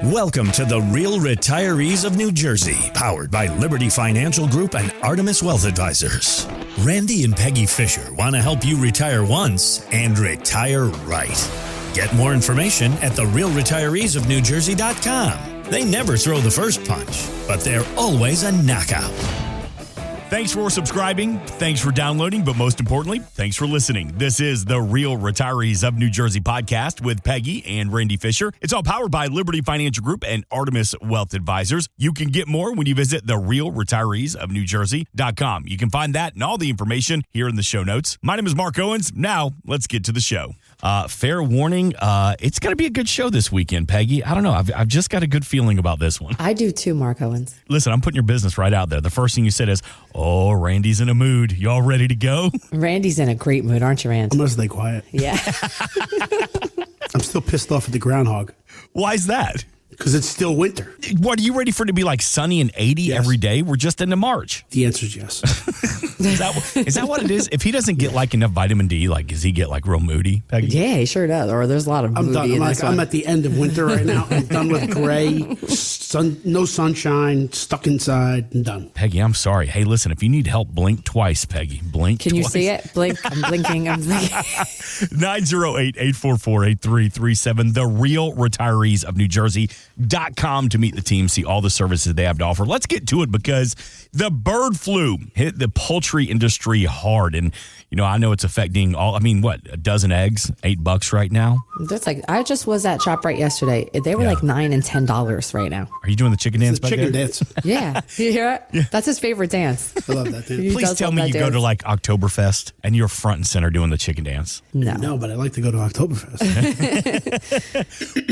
Welcome to the Real Retirees of New Jersey, powered by Liberty Financial Group and Artemis Wealth Advisors. Randy and Peggy Fisher want to help you retire once and retire right. Get more information at therealretireesofnewjersey.com. They never throw the first punch, but they're always a knockout. Thanks for subscribing. Thanks for downloading. But most importantly, thanks for listening. This is the Real Retirees of New Jersey podcast with Peggy and Randy Fisher. It's all powered by Liberty Financial Group and Artemis Wealth Advisors. You can get more when you visit therealretireesofnewjersey.com. You can find that and all the information here in the show notes. My name is Mark Owens. Now, let's get to the show. Fair warning, it's going to be a good show this weekend, Peggy. I don't know. I've just got a good feeling about this one. I do too, Mark Owens. Listen, I'm putting your business right out there. The first thing you said is, oh, Randy's in a mood. You all ready to go? Randy's in a great mood, aren't you, Randy? I'm going to stay quiet. Yeah. I'm still pissed off at the groundhog. Why is that? Because it's still winter. What, are you ready for it to be like sunny and 80 every day? We're just into March. The answer is yes. Is that what it is? If he doesn't get like enough vitamin D, like does he get like real moody, Peggy? Yeah, he sure does. Or there's a lot of I'm moody done. in this one. I'm at the end of winter right now. I'm done with gray, no sunshine, stuck inside, and done. Peggy, I'm sorry. Hey, listen, if you need help, blink twice, Peggy. Blink Can twice. you see it? Blink. I'm blinking. I'm blinking. 908-844-8337. The Real Retirees of New Jersey.com to meet the team, see all the services they have to offer. Let's get to it because the bird flu hit the poultry industry hard. And, you know, I know it's affecting a dozen eggs, $8 right now? That's like, I just was at ShopRite yesterday. They were like $9 and $10 right now. Are you doing the chicken dance back Chicken there? dance. Yeah. You hear it? Yeah. That's his favorite dance. I love that dance. He Please does tell love me that you go dance. to like Oktoberfest and you're front and center doing the chicken dance. No, but I like to go to Oktoberfest.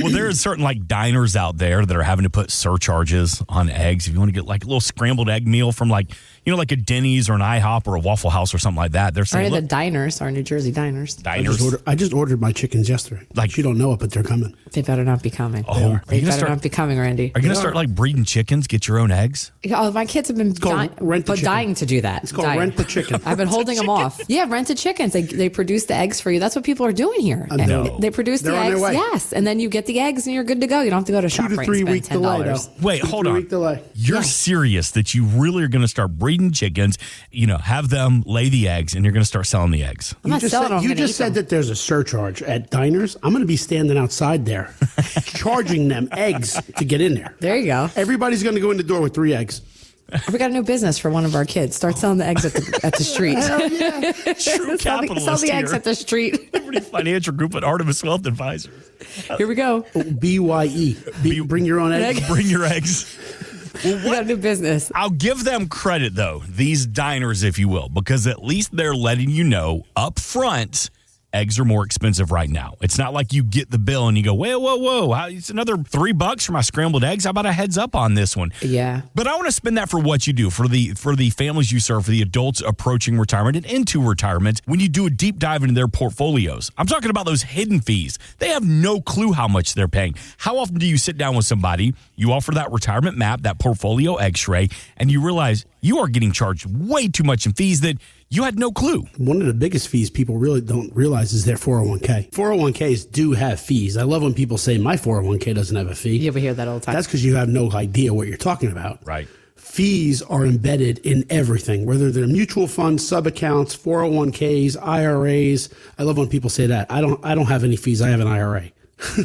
Well, there are certain like diners out there that are having to put surcharges on eggs. If you want to get like a little scrambled egg meal from like a Denny's or an IHOP or a Waffle House or something like that, they're saying, the diners, our New Jersey diners. I just ordered my chickens yesterday. Like you don't know it, but they're coming. They better not be coming. Oh, they better not be coming, Randy. Are you going to start like breeding chickens, get your own eggs? Oh, my kids have been dying to do that. It's called rent the chicken. I've been holding them off. Yeah, rented chickens. They produce the eggs for you. That's what people are doing here. No. They produce the eggs. Yes, and then you get the eggs and you're good to go. You don't have to go to ShopRite 2 to 3 week and spend $10. delay. Wait, hold on. Week delay. You're serious that you really are going to start breeding chickens, have them lay the eggs, and you're going to start selling the eggs? I'm not selling them. You just said that there's a surcharge at diners. I'm going to be standing outside there charging them eggs to get in there. There you go. Everybody's going to go in the door with 3 eggs. We got a new business for one of our kids. Start selling the eggs at the street. Hell yeah. True capitalist Sell the here. eggs at the street. Liberty Financial Group and Artemis Wealth Advisors. Here we go. BYE. Bring your own eggs. Bring your eggs. We got a new business. I'll give them credit, though, these diners, if you will, because at least they're letting you know up front eggs are more expensive right now. It's not like you get the bill and you go, whoa. It's another $3 for my scrambled eggs. How about a heads up on this one? Yeah. But I want to spend that for what you do, for the families you serve, for the adults approaching retirement and into retirement when you do a deep dive into their portfolios. I'm talking about those hidden fees. They have no clue how much they're paying. How often do you sit down with somebody, you offer that retirement map, that portfolio x-ray, and you realize you are getting charged way too much in fees that you had no clue? One of the biggest fees people really don't realize is their 401k. 401ks do have fees. I love when people say my 401k doesn't have a fee. Yeah, we hear that all the time. That's because you have no idea what you're talking about. Right. Fees are embedded in everything, whether they're mutual funds, sub-accounts, 401ks, IRAs. I love when people say that. I don't have any fees. I have an IRA.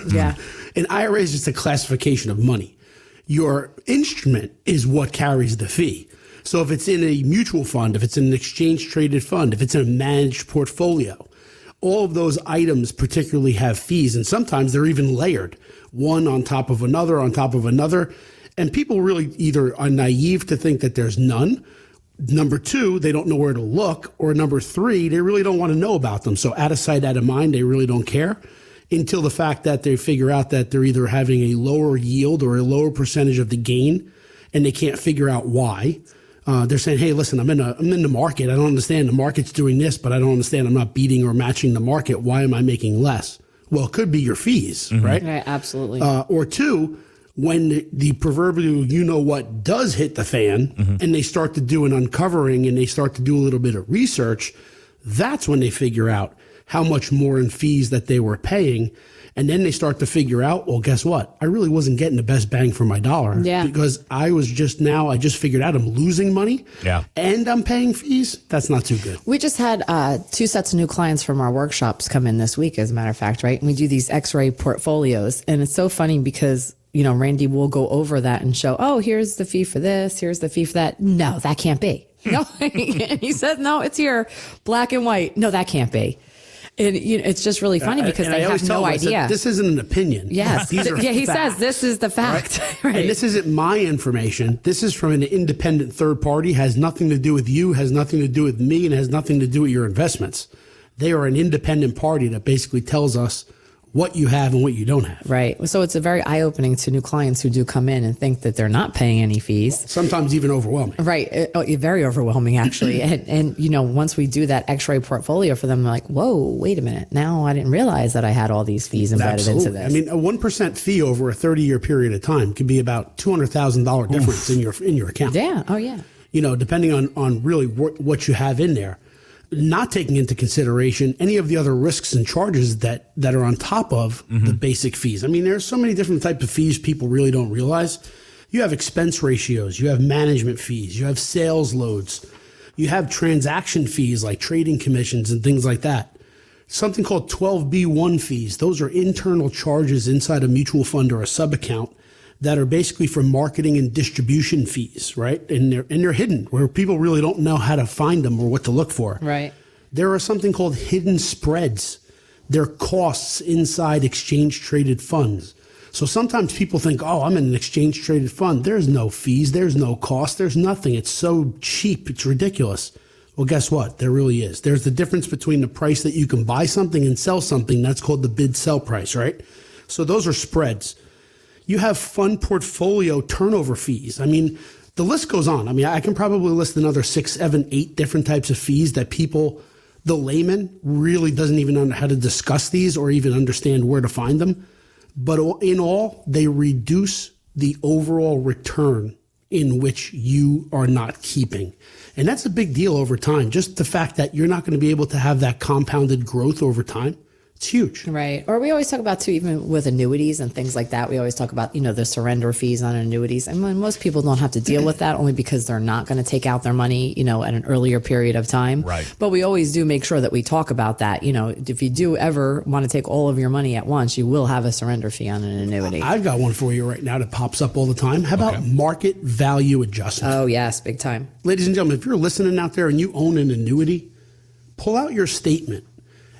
Yeah. An IRA is just a classification of money. Your instrument is what carries the fee. So if it's in a mutual fund, if it's in an exchange-traded fund, if it's in a managed portfolio, all of those items particularly have fees, and sometimes they're even layered, one on top of another, on top of another. And people really either are naive to think that there's none. Number 2, they don't know where to look. Or number 3, they really don't want to know about them. So out of sight, out of mind, they really don't care until the fact that they figure out that they're either having a lower yield or a lower percentage of the gain, and they can't figure out why. They're saying, hey, listen, I'm in the market. I don't understand. The market's doing this, but I don't understand. I'm not beating or matching the market. Why am I making less? Well, it could be your fees, right? Right, absolutely. Or 2, when the proverbial you-know-what does hit the fan, and they start to do an uncovering and they start to do a little bit of research, that's when they figure out how much more in fees that they were paying. And then they start to figure out, well, guess what? I really wasn't getting the best bang for my dollar because I just figured out I'm losing money and I'm paying fees. That's not too good. We just had 2 sets of new clients from our workshops come in this week, as a matter of fact, right? And we do these X-ray portfolios. And it's so funny because, Randy will go over that and show, oh, here's the fee for this. Here's the fee for that. No, that can't be. No, and he says, no, it's here, black and white. No, that can't be. And it's just really funny because they have no idea. This isn't an opinion. Yes. These are he facts, says this is the fact. Right? And this isn't my information. This is from an independent third party, has nothing to do with you, has nothing to do with me, and has nothing to do with your investments. They are an independent party that basically tells us what you have and what you don't have. Right. So it's a very eye-opening to new clients who do come in and think that they're not paying any fees. Sometimes even overwhelming. Right. Very overwhelming, actually. and once we do that X-ray portfolio for them, they're like, whoa, wait a minute. Now I didn't realize that I had all these fees embedded into this. I mean, a 1% fee over a 30-year period of time can be about $200,000 difference in your account. Yeah. Oh, yeah. Depending on really what you have in there. Not taking into consideration any of the other risks and charges that are on top of the basic fees. I mean, there's so many different types of fees people really don't realize. You have expense ratios, you have management fees, you have sales loads, you have transaction fees like trading commissions and things like that. Something called 12B1 fees. Those are internal charges inside a mutual fund or a sub account that are basically for marketing and distribution fees, right? And they're hidden where people really don't know how to find them or what to look for. Right. There are something called hidden spreads. They're costs inside exchange traded funds. So sometimes people think, oh, I'm in an exchange traded fund. There's no fees. There's no cost. There's nothing. It's so cheap. It's ridiculous. Well, guess what? There really is. There's the difference between the price that you can buy something and sell something. That's called the bid sell price, right? So those are spreads. You have fund portfolio turnover fees. I mean, the list goes on. I mean, I can probably list another 6, 7, 8 different types of fees that people, the layman, really doesn't even know how to discuss these or even understand where to find them. But in all, they reduce the overall return in which you are not keeping. And that's a big deal over time. Just the fact that you're not going to be able to have that compounded growth over time. It's huge. Right. Or we always talk about, too, even with annuities and things like that, we always talk about, the surrender fees on annuities. And most people don't have to deal with that only because they're not going to take out their money, at an earlier period of time. Right. But we always do make sure that we talk about that. If you do ever want to take all of your money at once, you will have a surrender fee on an annuity. I've got one for you right now that pops up all the time. How about market value adjustment? Oh, yes. Big time. Ladies and gentlemen, if you're listening out there and you own an annuity, pull out your statement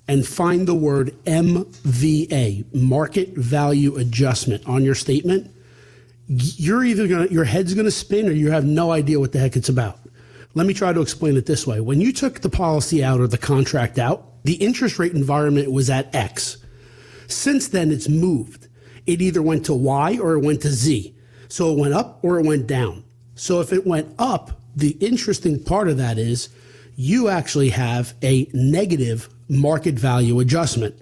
and find the word MVA, market value adjustment, on your statement. You're your head's going to spin or you have no idea what the heck it's about. Let me try to explain it this way. When you took the policy out or the contract out, the interest rate environment was at X. Since then, it's moved. It either went to Y or it went to Z. So it went up or it went down. So if it went up, the interesting part of that is you actually have a negative market value adjustment,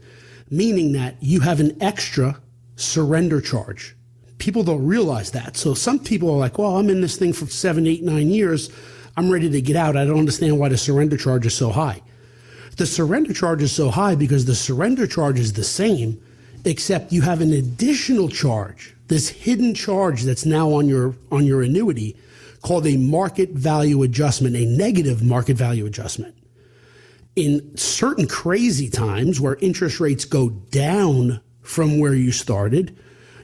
meaning that you have an extra surrender charge. People don't realize that. So some people are like, well, I'm in this thing for 7, 8, 9 years. I'm ready to get out. I don't understand why the surrender charge is so high. The surrender charge is so high because the surrender charge is the same, except you have an additional charge, this hidden charge that's now on your annuity called a market value adjustment, a negative market value adjustment. In certain crazy times where interest rates go down from where you started,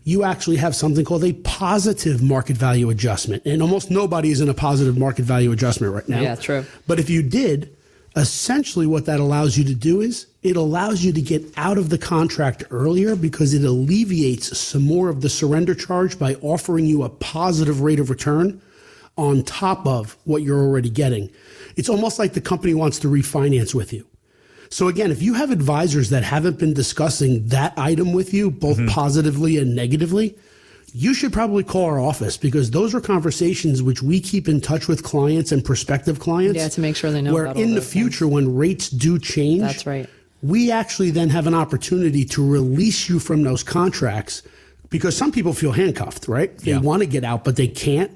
you actually have something called a positive market value adjustment. And almost nobody is in a positive market value adjustment right now. Yeah, true. But if you did, essentially what that allows you to do is it allows you to get out of the contract earlier because it alleviates some more of the surrender charge by offering you a positive rate of return on top of what you're already getting. It's almost like the company wants to refinance with you. So again, if you have advisors that haven't been discussing that item with you, both positively and negatively, you should probably call our office because those are conversations which we keep in touch with clients and prospective clients. Yeah, to make sure they know where about all in the those future, things. When rates do change, That's right. we actually then have an opportunity to release you from those contracts because some people feel handcuffed, right? They want to get out, but they can't.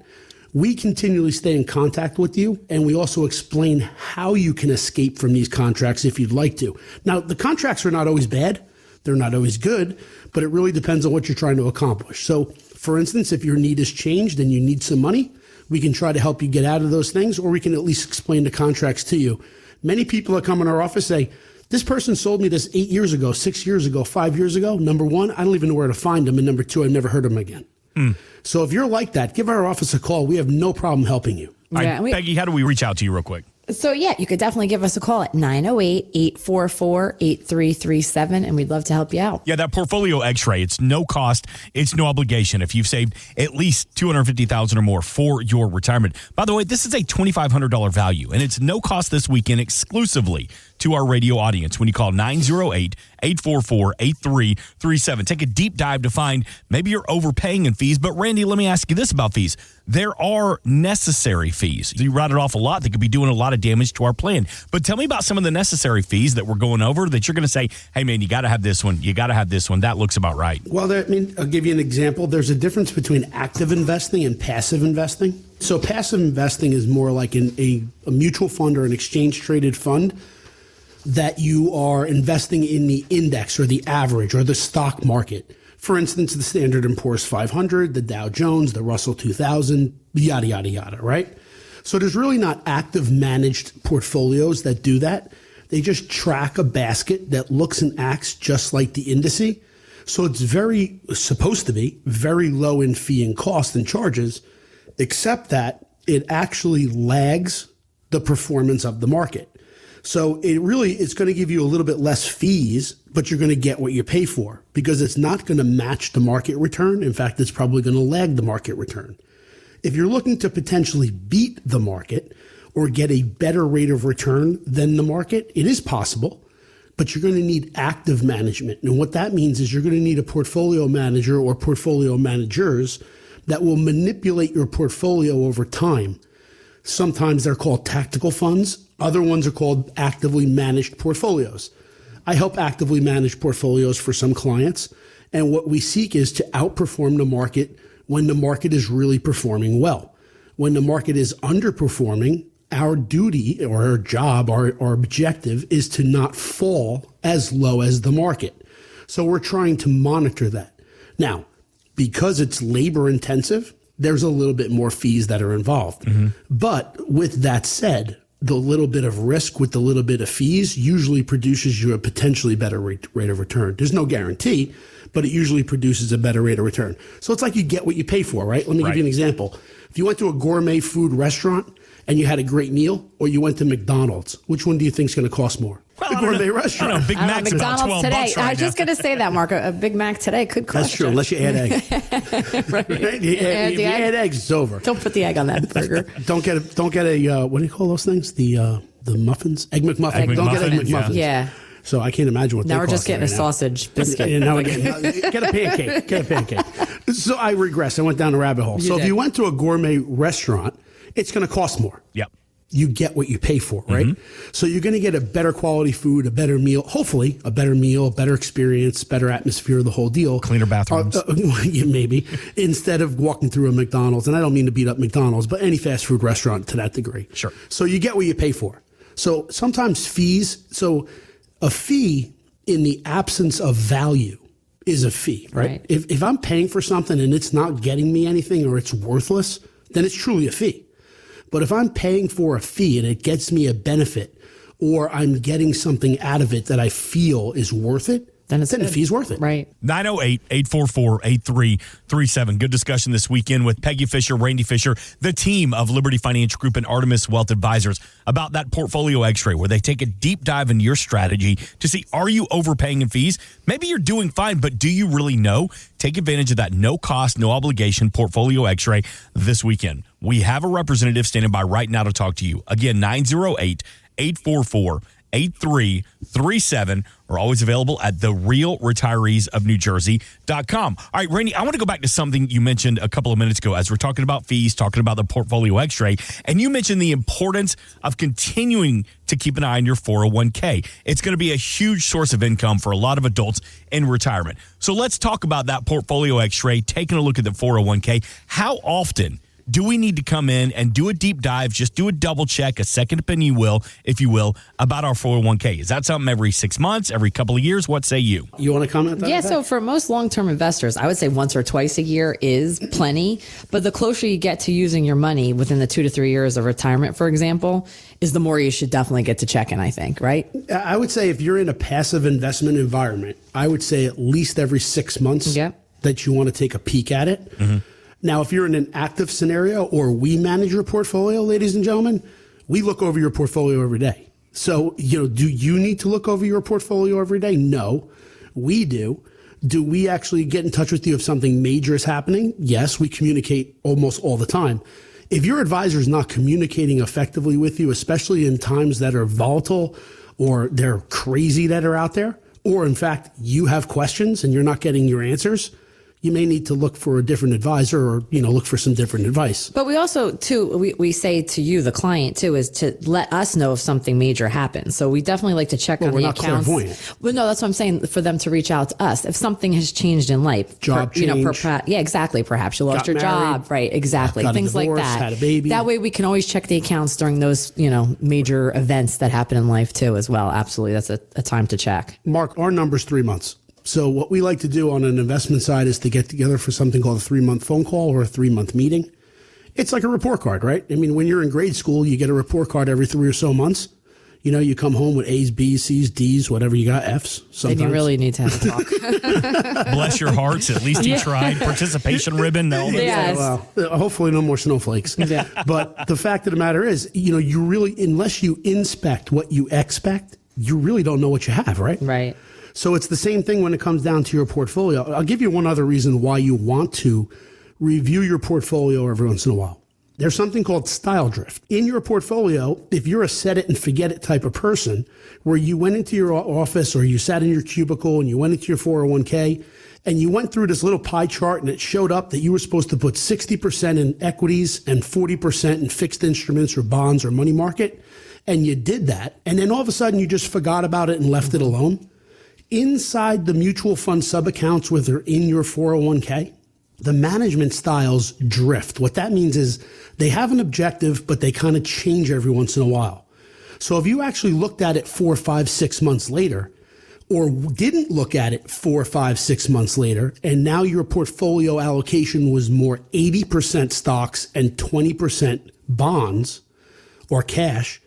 We continually stay in contact with you, and we also explain how you can escape from these contracts if you'd like to. Now, the contracts are not always bad. They're not always good, but it really depends on what you're trying to accomplish. So, for instance, if your need has changed and you need some money, we can try to help you get out of those things, or we can at least explain the contracts to you. Many people that come in our office say, this person sold me this 8 years ago, 6 years ago, 5 years ago. Number one, I don't even know where to find them. And number two, I've never heard of them again. So if you're like that, give our office a call. We have no problem helping you. All right, Peggy, how do we reach out to you real quick? So, yeah, you could definitely give us a call at 908-844-8337, and we'd love to help you out. Yeah, that portfolio x-ray, it's no cost, it's no obligation if you've saved at least $250,000 or more for your retirement. By the way, this is a $2,500 value, and it's no cost this weekend exclusively to our radio audience when you call 908-844-8337. Take a deep dive to find maybe you're overpaying in fees. But, Randy, let me ask you this about fees. There are necessary fees. You write it off a lot. That could be doing a lot of damage to our plan. But tell me about some of the necessary fees that we're going over that you're going to say, hey, man, you got to have this one. You got to have this one. That looks about right. Well, I'll give you an example. There's a difference between active investing and passive investing. So passive investing is more like a mutual fund or an exchange-traded fund that you are investing in the index or the average or the stock market. For instance, the Standard & Poor's 500, the Dow Jones, the Russell 2000, yada, yada, yada, right? So there's really not active managed portfolios that do that. They just track a basket that looks and acts just like the indice. So it's supposed to be very low in fee and cost and charges, except that it actually lags the performance of the market. So it's going to give you a little bit less fees, but you're going to get what you pay for because it's not going to match the market return. In fact, it's probably going to lag the market return. If you're looking to potentially beat the market or get a better rate of return than the market, it is possible, but you're going to need active management. And what that means is you're going to need a portfolio manager or portfolio managers that will manipulate your portfolio over time. Sometimes they're called tactical funds. Other ones are called actively managed portfolios. I help actively manage portfolios for some clients. And what we seek is to outperform the market when the market is really performing well. When the market is underperforming, our duty or our job, our objective is to not fall as low as the market. So we're trying to monitor that. Now, because it's labor intensive, there's a little bit more fees that are involved. But with that said, the little bit of risk with the little bit of fees usually produces you a potentially better rate of return. There's no guarantee, but it usually produces a better rate of return. So it's like you get what you pay for, right? Let me give you an example. If you went to a gourmet food restaurant and you had a great meal, or you went to McDonald's, which one do you think is going to cost more? Well, the gourmet restaurant. I don't know, Big Mac's about $12 today. right I was just now. going to say that, Mark. A Big Mac today could cost That's true, you. unless you add egg. Right. Right? If you add eggs, it's over. Don't put the egg on that burger. Don't get a what do you call those things? The muffins? Egg McMuffin. Don't get Egg McMuffins. Yeah. So I can't imagine what Now they we're just cost getting right a now. sausage biscuit. And now we're getting, get a pancake. Get a pancake. So I regress. I went down a rabbit hole. So if you went to a gourmet restaurant, it's going to cost more. Yep. You get what you pay for, right? So you're going to get a better quality food, a better meal, hopefully a better meal, a better experience, better atmosphere, the whole deal. Cleaner bathrooms. Yeah, maybe. Instead of walking through a McDonald's, and I don't mean to beat up McDonald's, but any fast food restaurant to that degree. Sure. So you get what you pay for. So sometimes fees, so a fee in the absence of value is a fee, right? If I'm paying for something and it's not getting me anything or it's worthless, then it's truly a fee. But if I'm paying for a fee and it gets me a benefit or I'm getting something out of it that I feel is worth it, then the fee's worth it. Right. 908-844-8337. Good discussion this weekend with Peggy Fisher, Randy Fisher, the team of Liberty Financial Group and Artemis Wealth Advisors about that portfolio x-ray where they take a deep dive into your strategy to see, are you overpaying in fees? Maybe you're doing fine, but do you really know? Take advantage of that no cost, no obligation portfolio x-ray this weekend. We have a representative standing by right now to talk to you. Again, 908-844-8337 are always available at therealretireesofnewjersey.com. All right, Randy, I want to go back to something you mentioned a couple of minutes ago as we're talking about fees, talking about the portfolio x-ray, and you mentioned the importance of continuing to keep an eye on your 401k. It's going to be a huge source of income for a lot of adults in retirement. So let's talk about that portfolio x-ray, taking a look at the 401k. How often Do we need to come in and do a deep dive, just do a double check, a second opinion, if you will, about our 401k? Is that something every 6 months, every couple of years? What say you? You want to comment on that? Yeah, so for most long-term investors, I would say once or twice a year is plenty. But the closer you get to using your money within the 2 to 3 years of retirement, for example, is the more you should definitely get to checking, I think, right? I would say if you're in a passive investment environment, I would say at least every 6 months that you want to take a peek at it. Mm-hmm. Now, if you're in an active scenario or we manage your portfolio, ladies and gentlemen, we look over your portfolio every day. So, do you need to look over your portfolio every day? No, we do. Do we actually get in touch with you if something major is happening? Yes, we communicate almost all the time. If your advisor is not communicating effectively with you, especially in times that are volatile or they're crazy that are out there, or in fact, you have questions and you're not getting your answers, you may need to look for a different advisor or, look for some different advice. But we also, too, we say to you, the client, too, is to let us know if something major happens. So we definitely like to check on the accounts. Clairvoyant. Well, no, that's what I'm saying, for them to reach out to us. If something has changed in life. Job change. Yeah, exactly. Perhaps you lost your job. Right, exactly. Got Things a divorce, like that. had a baby. That way we can always check the accounts during those, major events that happen in life, too, as well. Absolutely. That's a time to check. Mark, our number's 3 months. So what we like to do on an investment side is to get together for something called a 3-month phone call or a 3-month meeting. It's like a report card, right? I mean, when you're in grade school, you get a report card every 3 or so months. You come home with A's, B's, C's, D's, whatever you got, F's. Sometimes. Then you really need to have a talk. Bless your hearts. At least you tried. Participation ribbon. All that. Yes. Well, hopefully no more snowflakes. Yeah. But the fact of the matter is, you really, unless you inspect what you expect, you really don't know what you have, right? Right. So it's the same thing when it comes down to your portfolio. I'll give you one other reason why you want to review your portfolio every once in a while. There's something called style drift. In your portfolio, if you're a set it and forget it type of person, where you went into your office or you sat in your cubicle and you went into your 401k and you went through this little pie chart and it showed up that you were supposed to put 60% in equities and 40% in fixed instruments or bonds or money market, and you did that, and then all of a sudden you just forgot about it and left it alone. Inside the mutual fund sub-accounts where they're in your 401k, the management styles drift. What that means is they have an objective, but they kind of change every once in a while. So if you actually looked at it 4, 5, 6 months later, or didn't look at it 4, 5, 6 months later, and now your portfolio allocation was more 80% stocks and 20% bonds or cash,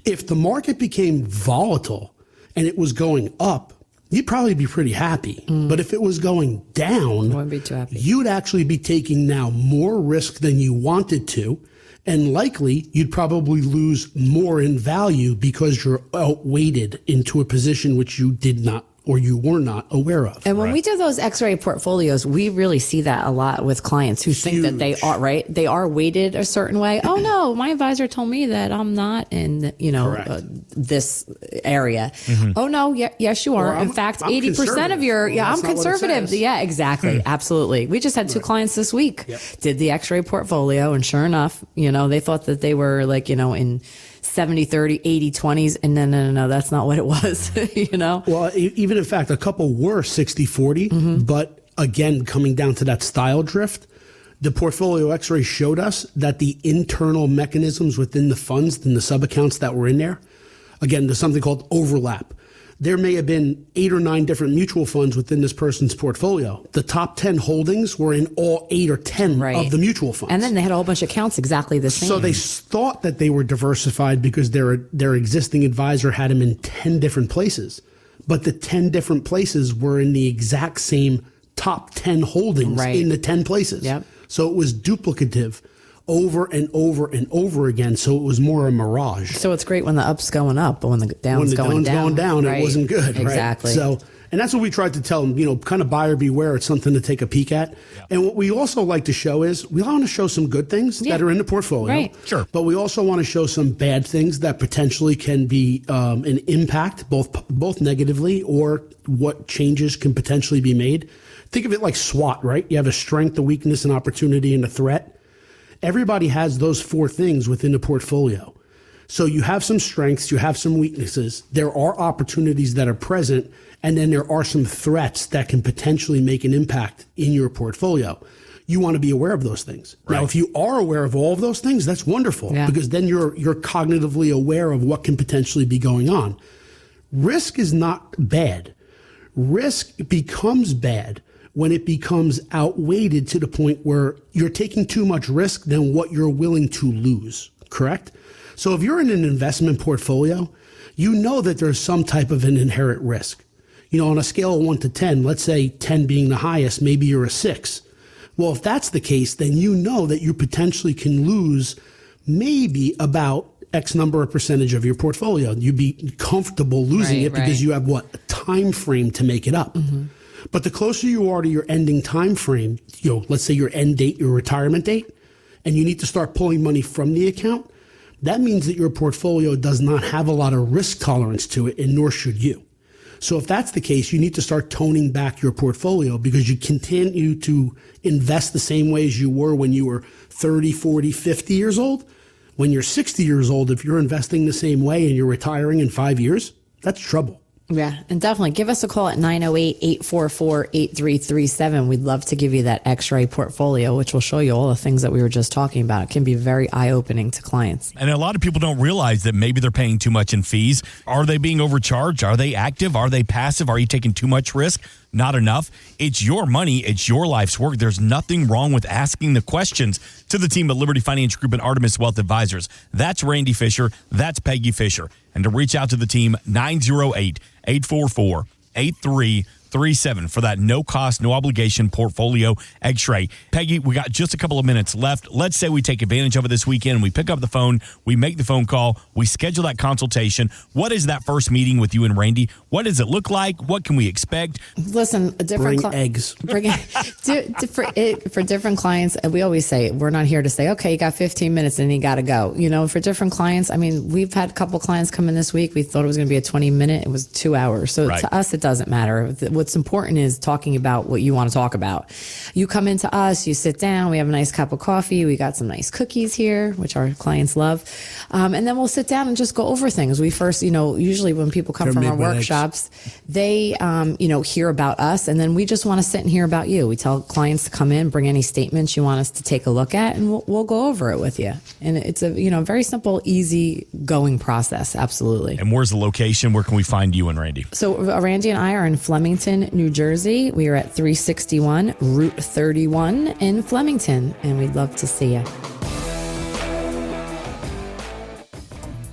if the market became volatile and it was going up, you'd probably be pretty happy. But if it was going down, wouldn't be too happy. You'd actually be taking now more risk than you wanted to. And likely you'd probably lose more in value because you're outweighted into a position which you did not or you were not aware of. And when we do those X-ray portfolios, we really see that a lot with clients who think that they are right. They are weighted a certain way. Oh no, my advisor told me that I'm not in, this area. Mm-hmm. Oh no, yes you are. In fact, 80% of your, I'm conservative. Yeah, exactly. Absolutely. We just had 2 clients this week, did the X-ray portfolio, and sure enough, they thought that they were in 70, 30, 80, 20s. And no, that's not what it was, Well, even in fact, a couple were 60, 40, but again, coming down to that style drift, the portfolio X-ray showed us that the internal mechanisms within the funds and the sub-accounts that were in there, again, there's something called overlap. There may have been 8 or 9 different mutual funds within this person's portfolio. The top 10 holdings were in all 8 or 10 of the mutual funds. And then they had a whole bunch of accounts exactly the same. So they thought that they were diversified because their existing advisor had them in 10 different places. But the 10 different places were in the exact same top 10 holdings in the 10 places. Yep. So it was duplicative over and over and over again. So it was more a mirage. So it's great when the up's going up, but when the down's going down, it wasn't good. Exactly. Right? So, and that's what we tried to tell them, kind of buyer beware. It's something to take a peek at. Yeah. And what we also like to show is we want to show some good things that are in the portfolio. Right. Sure. But we also want to show some bad things that potentially can be an impact, both negatively, or what changes can potentially be made. Think of it like SWOT, right? You have a strength, a weakness, an opportunity, and a threat. Everybody has those 4 things within the portfolio. So you have some strengths, you have some weaknesses. There are opportunities that are present, and then there are some threats that can potentially make an impact in your portfolio. you want to be aware of those things. Right. Now, if you are aware of all of those things, that's wonderful because then you're cognitively aware of what can potentially be going on. Risk is not bad. Risk becomes bad when it becomes outweighed to the point where you're taking too much risk than what you're willing to lose, correct? So if you're in an investment portfolio, you know that there's some type of an inherent risk. On a scale of 1 to 10, let's say 10 being the highest, maybe you're a 6. Well, if that's the case, then you know that you potentially can lose maybe about X number of percentage of your portfolio. You'd be comfortable losing it because you have a time frame to make it up. Mm-hmm. But the closer you are to your ending time frame, let's say your end date, your retirement date, and you need to start pulling money from the account, that means that your portfolio does not have a lot of risk tolerance to it, and nor should you. So if that's the case, you need to start toning back your portfolio because you continue to invest the same way as you were when you were 30, 40, 50 years old. When you're 60 years old, if you're investing the same way and you're retiring in 5 years, that's trouble. Yeah, and definitely give us a call at 908-844-8337. We'd love to give you that X-ray portfolio, which will show you all the things that we were just talking about. It can be very eye-opening to clients. And a lot of people don't realize that maybe they're paying too much in fees. Are they being overcharged? Are they active? Are they passive? Are you taking too much risk? Not enough. It's your money. It's your life's work. There's nothing wrong with asking the questions to the team at Liberty Financial Group and Artemis Wealth Advisors. That's Randy Fisher. That's Peggy Fisher. And to reach out to the team, 908-844-8337 for that no cost, no obligation portfolio X-ray. Peggy, we got just a couple of minutes left. Let's say we take advantage of it this weekend. We pick up the phone. We make the phone call. We schedule that consultation. What is that first meeting with you and Randy? What does it look like? What can we expect? Listen, Bring eggs. For different clients, we always say, we're not here to say, okay, you got 15 minutes and you got to go. For different clients, we've had a couple clients come in this week. We thought it was going to be a 20-minute. It was 2 hours. So to us, it doesn't matter. What's important is talking about what you want to talk about. You come into us, you sit down, we have a nice cup of coffee, we got some nice cookies here, which our clients love. And then we'll sit down and just go over things. We first, usually when people come from our workshops, they, hear about us, and then we just want to sit and hear about you. We tell clients to come in, bring any statements you want us to take a look at, and we'll go over it with you. And it's a, very simple, easy going process. Absolutely. And where's the location? Where can we find you and Randy? So Randy and I are in Flemington, New Jersey. We are at 361 Route 31 in Flemington, and we'd love to see you.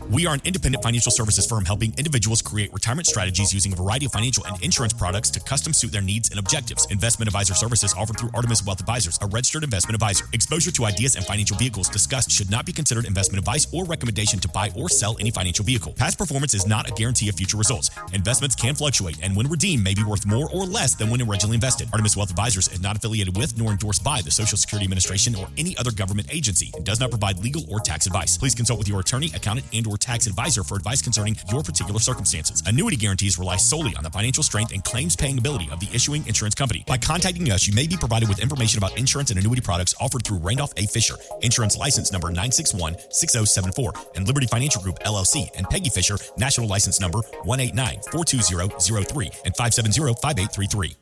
We are an independent financial services firm helping individuals create retirement strategies using a variety of financial and insurance products to custom suit their needs and objectives. Investment advisor services offered through Artemis Wealth Advisors, a registered investment advisor. Exposure to ideas and financial vehicles discussed should not be considered investment advice or recommendation to buy or sell any financial vehicle. Past performance is not a guarantee of future results. Investments can fluctuate and when redeemed may be worth more or less than when originally invested. Artemis Wealth Advisors is not affiliated with nor endorsed by the Social Security Administration or any other government agency and does not provide legal or tax advice. Please consult with your attorney, accountant, and or tax advisor for advice concerning your particular circumstances. Annuity guarantees rely solely on the financial strength and claims paying ability of the issuing insurance company. By contacting us, you may be provided with information about insurance and annuity products offered through Randolph A. Fisher, insurance license number 9616074, and Liberty Financial Group, LLC, and Peggy Fisher, national license number 189-42003 and 570-5833.